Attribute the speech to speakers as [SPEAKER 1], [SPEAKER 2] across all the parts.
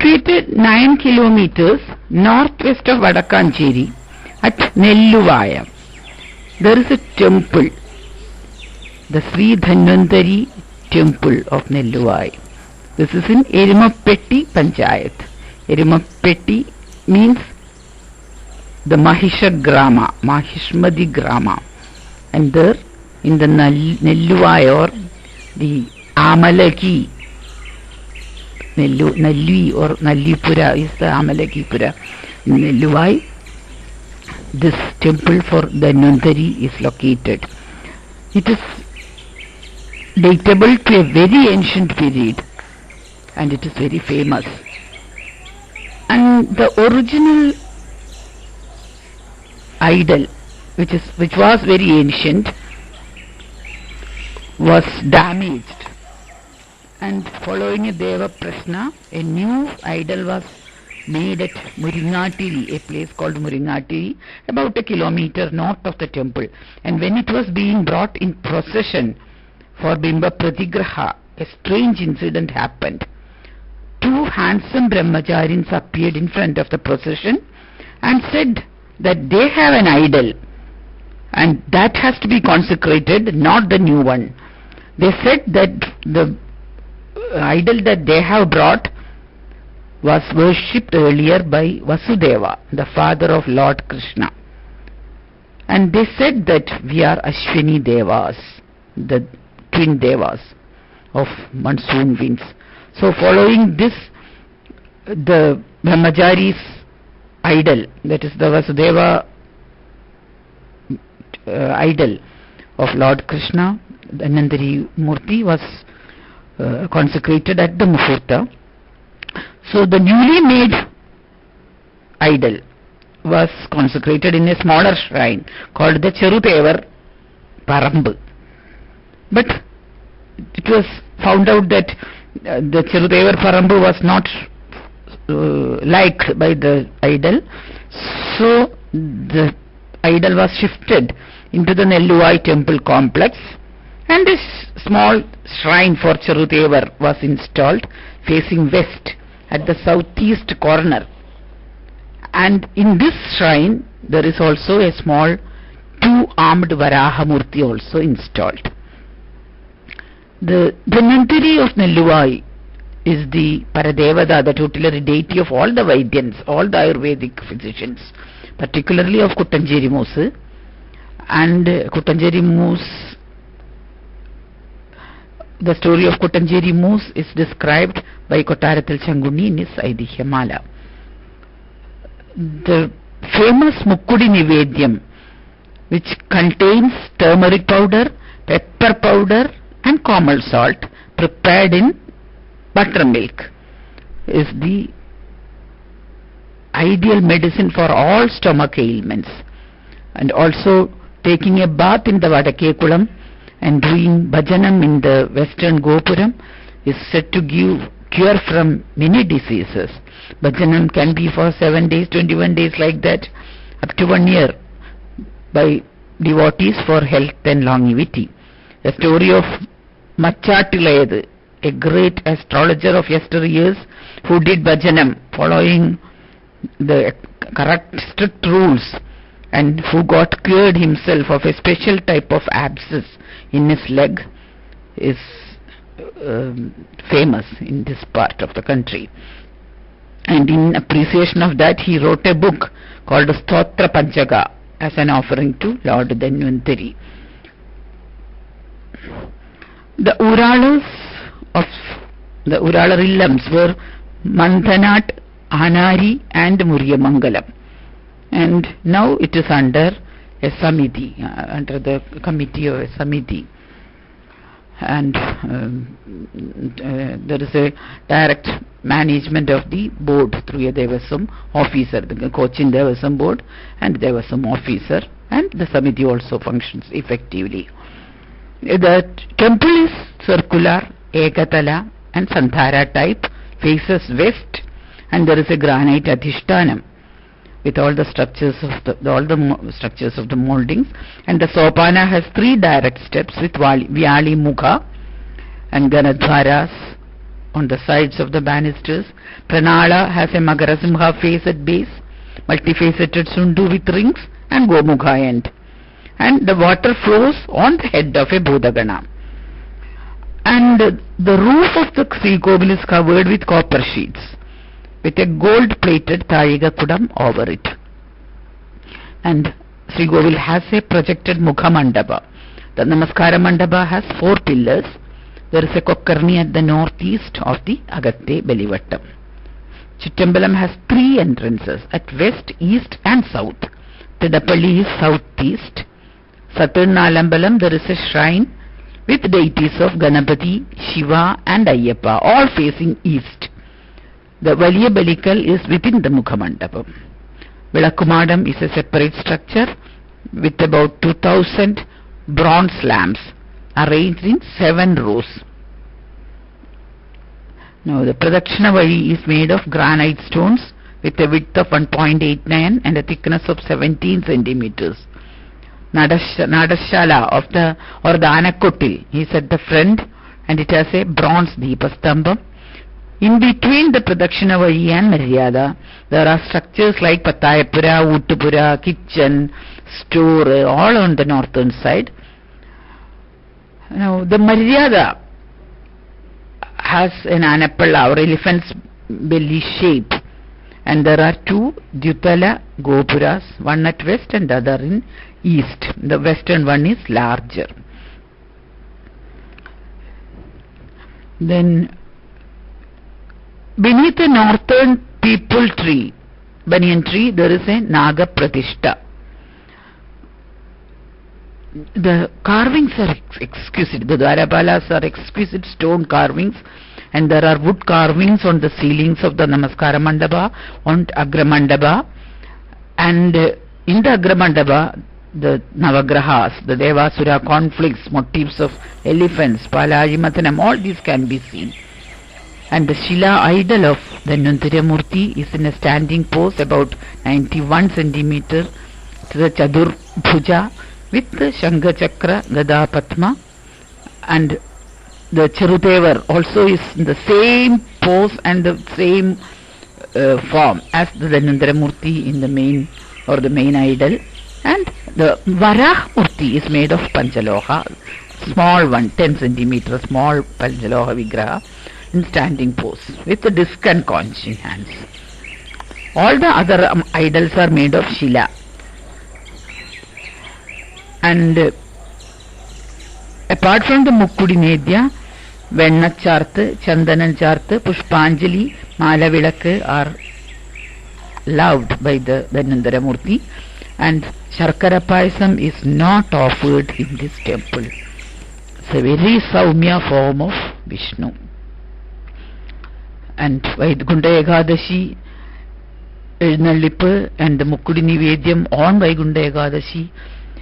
[SPEAKER 1] situated 9 kilometers northwest of Vadakancheri at Nelluvaya. There is a temple, the Sri Dhanvantari temple of Nelluvai. This is in Erimapetti Panchayat. Erimapetti means the Mahishagrama, Mahishmadi Grama. And there in the Nelluvai or the Amalaki, Nalli or Nallipura is the Amalakipura. In Nelluvai, this temple for Dhanvantari is located. It is datable to a very ancient period and it is very famous. And the original idol, which was very ancient, was damaged, and following a Deva Prasna, a new idol was made at Muringatiri, a place called Muringatiri, about a kilometer north of the temple. And when it was being brought in procession for Bimba Pratigraha, a strange incident happened. Two handsome brahmacharis appeared in front of the procession and said that they have an idol and that has to be consecrated, not the new one. They said that the idol that they have brought was worshipped earlier by Vasudeva, the father of Lord Krishna. And they said that we are Ashwini Devas, the twin Devas of monsoon winds. So following this, the Brahmachari's idol, that is the Vasudeva idol of Lord Krishna, the Dhanvantari Murti, was consecrated at the Muhurta. So the newly made idol was consecrated in a smaller shrine called the Cherutevar Parambu. But it was found out that the Cherutevar Parambu was not liked by the idol, so the idol was shifted into the Nelluvai temple complex, and this small shrine for Cherutevar was installed facing west at the southeast corner. And in this shrine there is also a small two-armed Varaha Murti also installed. The Dhanvantari of Nelluvai is the Paradevada, the tutelary deity of all the Vaidyans, all the Ayurvedic physicians, particularly of Kuttanjeri Moose. And Kuttanjeri Moose, the story of Kuttanjeri Moose is described by Kottarathil Changuni in his Aidihya-mala. The famous Mukkudi Nivedyam, which contains turmeric powder, pepper powder and comal salt prepared in buttermilk, is the ideal medicine for all stomach ailments. And also taking a bath in the Vadakekulam and doing bhajanam in the western Gopuram is said to give cure from many diseases. Bhajanam can be for 7 days, 21 days, like that, up to 1 year, by devotees for health and longevity. The story of Machatilayadu, a great astrologer of yesteryears who did bhajanam following the correct strict rules and who got cured himself of a special type of abscess in his leg, is famous in this part of the country. And in appreciation of that, he wrote a book called Stotra Panchaka as an offering to Lord Dhanvantari. The Uralas of the Uralar Illams were Manthanat, Anari and Muryamangalam, and now it is under a Samiti, under the committee of a Samiti, and there is a direct management of the board through a Devasam officer, the Cochin Devasam board and Devasam officer, and the Samiti also functions effectively. The temple is circular, Ekatala and Sandhara type, faces west, and there is a granite adhishtanam with all the structures of the structures of the moldings, and the Sopana has 3 direct steps with Vyali Mukha and Ganadhvaras on the sides of the banisters. Pranala has a Magarasimha face at base, multifaceted Sundu with rings, and Gomukha end. And the water flows on the head of a Bodhagana. And the roof of the Sri Kobil is covered with copper sheets, with a gold-plated Taliga Kudam over it. And Sri Kobil has a projected Mukha Mandapa. The Namaskara Mandapa has 4 pillars. There is a Kokkarni at the northeast of the Agatte Belivattam. Chittambalam has 3 entrances at west, east and south. Tidapalli is southeast. Southern Nalambalam there is a shrine with deities of Ganapati, Shiva and Ayyappa, all facing east. The Valiya Balikal is within the Mukhamandapam. Vilakkumadam is a separate structure with about 2000 bronze lamps arranged in 7 rows. Now the Pradakshina Vali is made of granite stones with a width of 1.89 and a thickness of 17 centimeters. Nadashala of the Anakottil is at the front and it has a bronze Deepastambam. In between the Pradakshina Vali and Maryada, there are structures like Patayapura, Uttupura, kitchen, store, all on the northern side. Now the Maryada has an Anapalla or elephant's belly shape, and there are 2 Dutala Gopuras, one at west and the other in east. The western one is larger. Then beneath the northern peepal tree, banyan tree, there is a Naga Pratishta. The carvings are exquisite. The Dwarapalas are exquisite stone carvings, and there are wood carvings on the ceilings of the Namaskara Mandapa, on Agramandapa, and in the Agramandapa, the Navagrahas, the Devasura conflicts, motifs of elephants, Palajimatanam, all these can be seen. And the Shila idol of the Murti is in a standing pose about 91 centimeter to the Chadur Bhuja with the Shanga Chakra, Gada Padma, and the Chirutevar also is in the same pose and the same form as the Dhanvantara Murti in the main or the main idol. And the Varah Murti is made of Panchaloha, small one, 10 centimeter small Panchaloha Vigraha in standing pose with the disc and conch in hands. All the other idols are made of Shila. And apart from the Mukkudi Nedya, Vennacharthu, Chandanacharthu, Pushpanjali, Malavilakku are loved by the Dhanvantara Murti, and Sharkara Payasam is not offered in this temple. It's a very Saumya form of Vishnu. And Vaikunta Ekadashi Eznallippu and the Mukkudi Nivedyam on Vaikunta Ekadashi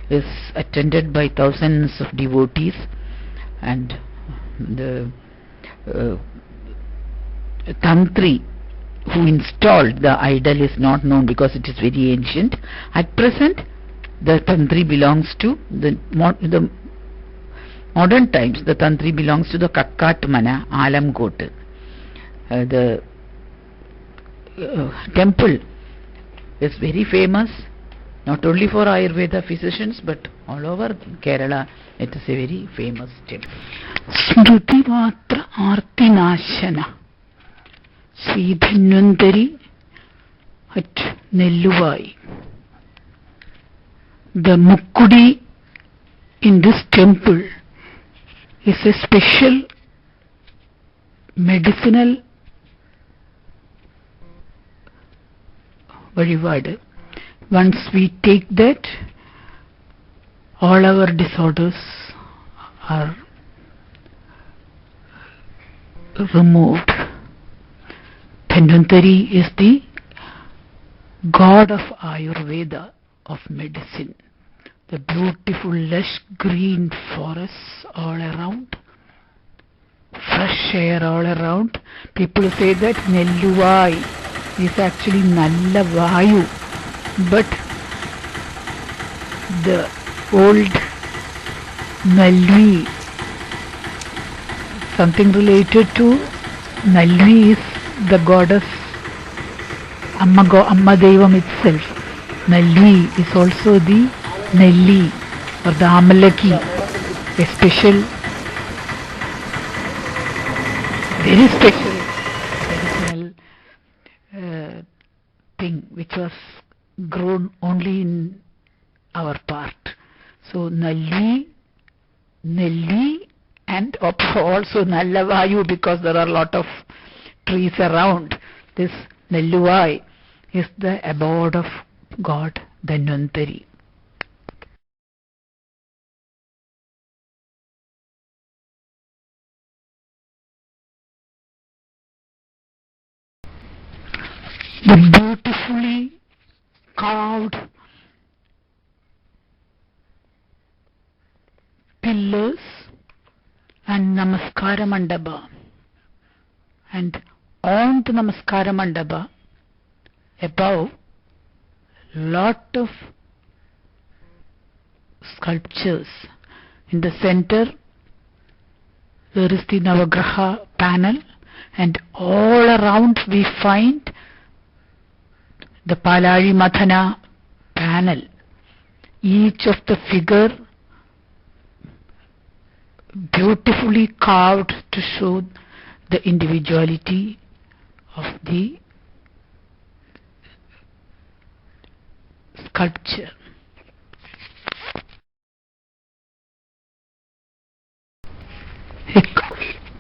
[SPEAKER 1] is attended by thousands of devotees, and the Tantri who installed the idol is not known because it is very ancient. At present, the Tantri belongs to the modern times. The Tantri belongs to the Kakkatmana Alamkot. The temple is very famous, not only for Ayurveda physicians but all over Kerala. It is a very famous temple. Smruti Matra Artinashana Sri Dhanvantari at Nelluvai. The Mukkudi in this temple is a special medicinal Vazhivadu. Once we take that, all our disorders are removed. Dhanvantari is the god of Ayurveda, of medicine. The beautiful lush green forests all around, fresh air all around. People say that Nelluvai is actually Nalla Vayu, but the old Nalvi, something related to
[SPEAKER 2] Nalvi is the goddess Amma Devam itself. Nalvi is also the Nelli or the Amalaki, a special, very special traditional thing which was grown only in our part. So Nalli, Nelli, and also Nallavayu, because there are a lot of trees around. This Nelluvai is the abode of God Dhanvantari. The beautifully carved pillars and Namaskara Mandapa, and on the Namaskara Mandapa above lot of sculptures. In the center there is the Navagraha panel, and all around we find the Palari Mathana panel. Each of the figure beautifully carved to show the individuality of the sculpture.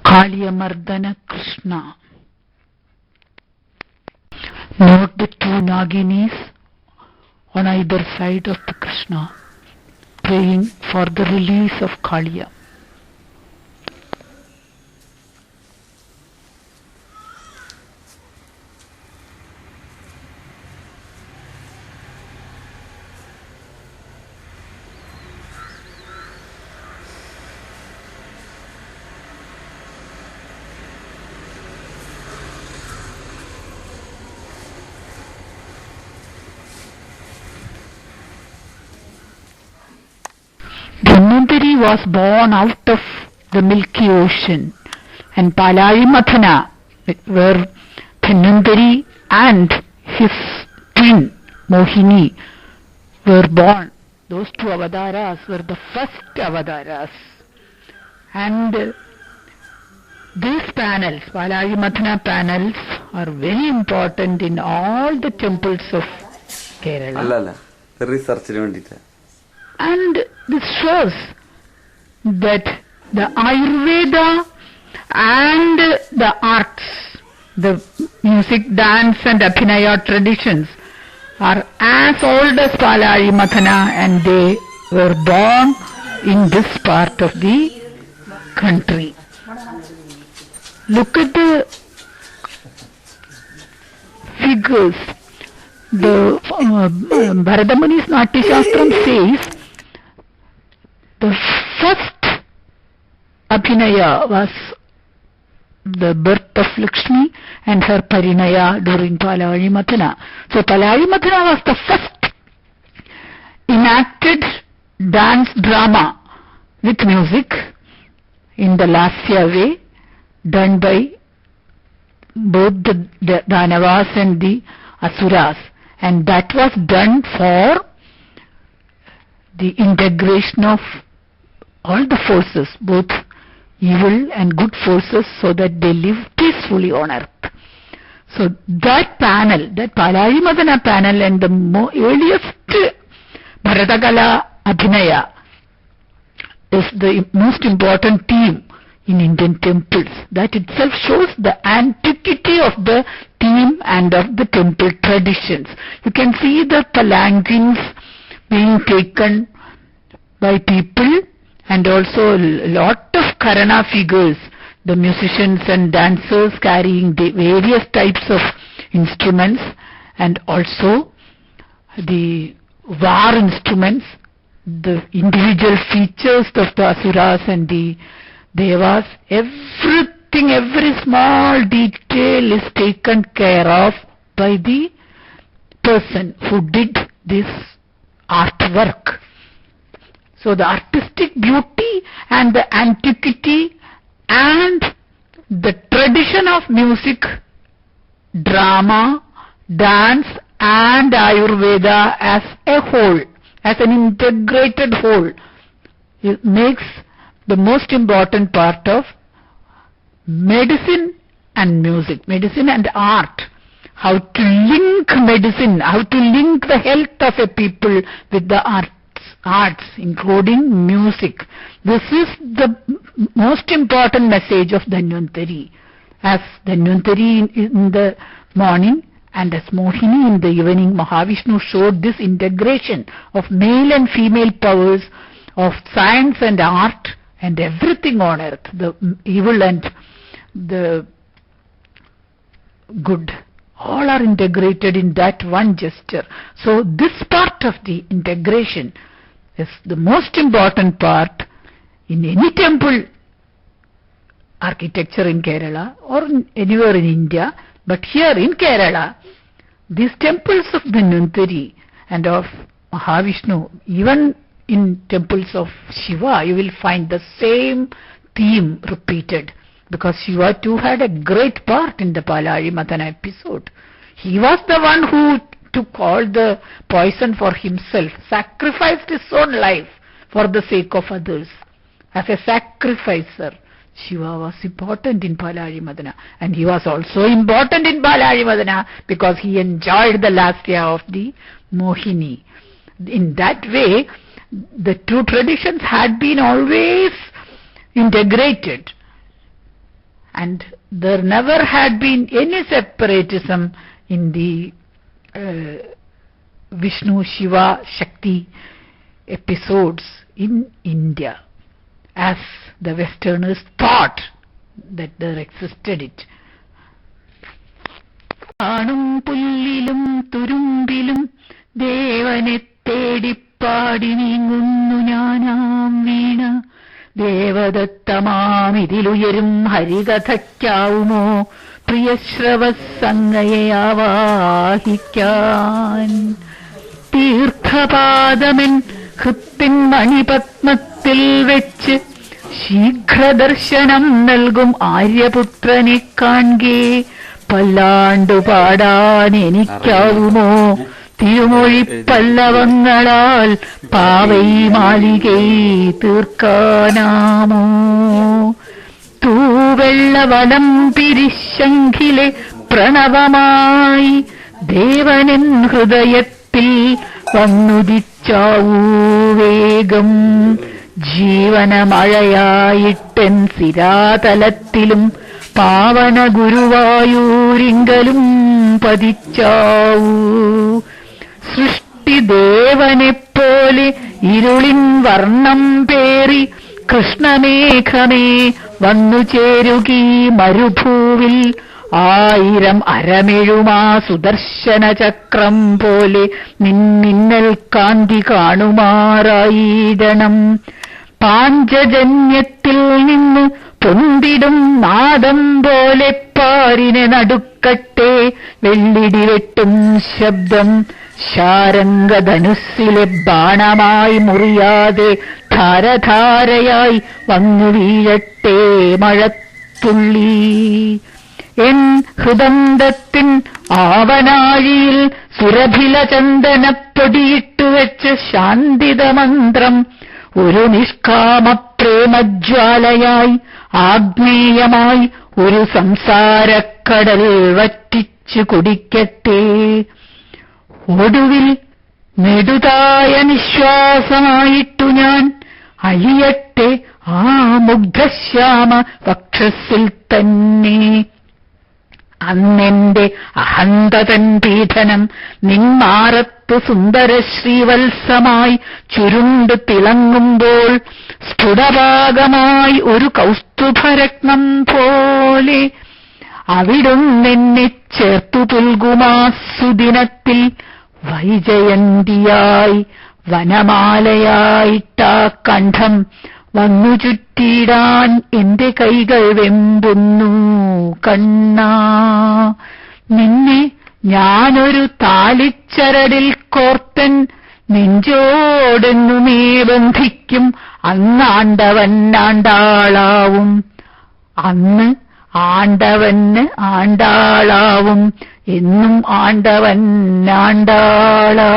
[SPEAKER 2] Kaliyamardana Krishna. Note the two Naginis on either side of the Krishna, praying for the release of Kaliya. Dhanvantari was born out of the Milky Ocean, and Palari Mathana, where Dhanvantari and his twin Mohini were born. Those two avataras were the first avataras. And these panels, Palari Mathana panels, are very important in all the temples of Kerala. And this shows that the Ayurveda and the arts, the music, dance and Abhinaya traditions are as old as Palari Mathana, and they were born in this part of the country. Look at the figures. The Bharadamuni's Natya Shastram says the first Abhinaya was the birth of Lakshmi and her Parinaya during Palari Mathana. So Palari Mathana was the first enacted dance drama with music in the Lasya way, done by both the Danavas and the Asuras, and that was done for the integration of all the forces, both evil and good forces, so that they live peacefully on earth. So that panel, that Palari Mathana panel, and the earliest Bharatakala Abhinaya is the most important theme in Indian temples. That itself shows the antiquity of the theme and of the temple traditions. You can see the palanquins being taken by people, and also a lot of Karana figures, the musicians and dancers carrying the various types of instruments, and also the war instruments, the individual features of the Asuras and the Devas. Everything, every small detail is taken care of by the person who did this artwork. So the artistic beauty and the antiquity and the tradition of music, drama, dance and Ayurveda as a whole, as an integrated whole, it makes the most important part of medicine and music, medicine and art. How to link medicine, how to link the health of a people with the arts, including music. This is the most important message of Dhanvantari. As Dhanvantari in the morning and as Mohini in the evening, Mahavishnu showed this integration of male and female powers, of science and art and everything on earth, the evil and the good. All are integrated in that one gesture. So this part of the integration is the most important part in any temple architecture in Kerala or anywhere in India. But here in Kerala, these temples of Dhanvantari and of Mahavishnu, even in temples of Shiva, you will find the same theme repeated. Because Shiva too had a great part in the Palari Madana episode. He was the one who took all the poison for himself, sacrificed his own life for the sake of others. As a sacrificer, Shiva was important in Palari Madana. And he was also important in Palari Madana because he enjoyed the last year of the Mohini. In that way, the two traditions had been always integrated. And there never had been any separatism in the Vishnu, Shiva, Shakti episodes in India, as the Westerners thought that there existed it. Aanum pullilum turumbilum devane tedippaadi neegunnu njanam veena ദേവദത്തമാമിതിലുയരും ഹരികഥയ്ക്കാവുമോ പ്രിയശ്രവസംഗയെ ആവാഹിക്കാൻ തീർത്ഥപാദമൻ ഹൃത്തിൻ മണിപത്മത്തിൽ വെച്ച് ശീഘ്രദർശനം നൽകും ആര്യപുത്രനെ കാൺകേ പല്ലാണ്ടു പാടാൻ എനിക്കാവുമോ തിരുമൊഴി പല്ലവങ്ങളാൽ പാവൈ മാളികൈ തീർക്കാനാമോ തൂവെള്ളവനം പിരിശങ്കിലെ പ്രണവമായി ദേവനൻ ഹൃദയത്തിൽ വന്നുദിച്ചാവൂ വേഗം ജീവനമഴയായിട്ടെൻ സിരാതലത്തിലും പാവന ഗുരുവായൂരിങ്കലും പതിച്ചാവൂ സൃഷ്ടിദേവനെപ്പോലെ ഇരുളിൻ വർണ്ണം പേറി കൃഷ്ണമേഘമേ വന്നു ചേരുകീ മരുഭൂവിൽ ആയിരം അരമെഴുമാ സുദർശന ചക്രം പോലെ നിന്നിന്നൽ കാന്തി കാണുമാറായിടണം പാഞ്ചജന്യത്തിൽ നിന്ന് പൊന്തിടും നാദം പോലെ പാരിനെ നടുക്കട്ടെ വെള്ളിടി വെട്ടും ശബ്ദം ശാരംഗധനുസ്സിലെ ബാണമായി മുറിയാതെ ധാരധാരയായി വന്നു വീഴട്ടെ മഴത്തുള്ളി എൻ ഹൃദന്തത്തിൻ ആവനാഴിയിൽ സുരഭില ചന്ദനപ്പൊടിയിട്ടുവെച്ച് ശാന്തിതമന്ത്രം ഒരു നിഷ്കാമ പ്രേമജ്വാലയായി ആഗ്നേയമായി ഒരു സംസാരക്കടൽ വറ്റിച്ചു കുടിക്കട്ടെ ഒടുവിൽ നെടുതായ നിശ്വാസമായിട്ടു ഞാൻ അഴിയട്ടെ ആ മുഗ്ധശ്യാമ വക്ഷസ്സിൽ തന്നെ അന്നെന്റെ അഹന്തതൻ പീഡനം നിന്മാറത്ത് സുന്ദര ശ്രീവത്സമായി ചുരുണ്ട് തിളങ്ങുമ്പോൾ സ്ഫുടഭാഗമായി ഒരു കൗസ്തുഭരത്നം പോലെ അവിടുന്നെന്നെ ചേർത്തു പുൽകുമാ സുദിനത്തിൽ വൈജയന്തിയായി വനമാലയായിട്ടാ കണ്ഠം വന്നു ചുറ്റിയിടാൻ എന്റെ കൈകൾ വെമ്പുന്നു കണ്ണാ നിന്നെ ഞാനൊരു താലിച്ചരടിൽ കോർത്തൻ നെഞ്ചോടെന്നുമേ ബന്ധിക്കും അന്നാണ്ടവൻ ആണ്ടാളാവും അന്ന് ആണ്ടവന് ആണ്ടാളാവും എന്നും ആണ്ടവൻ ആണ്ടാളാവും.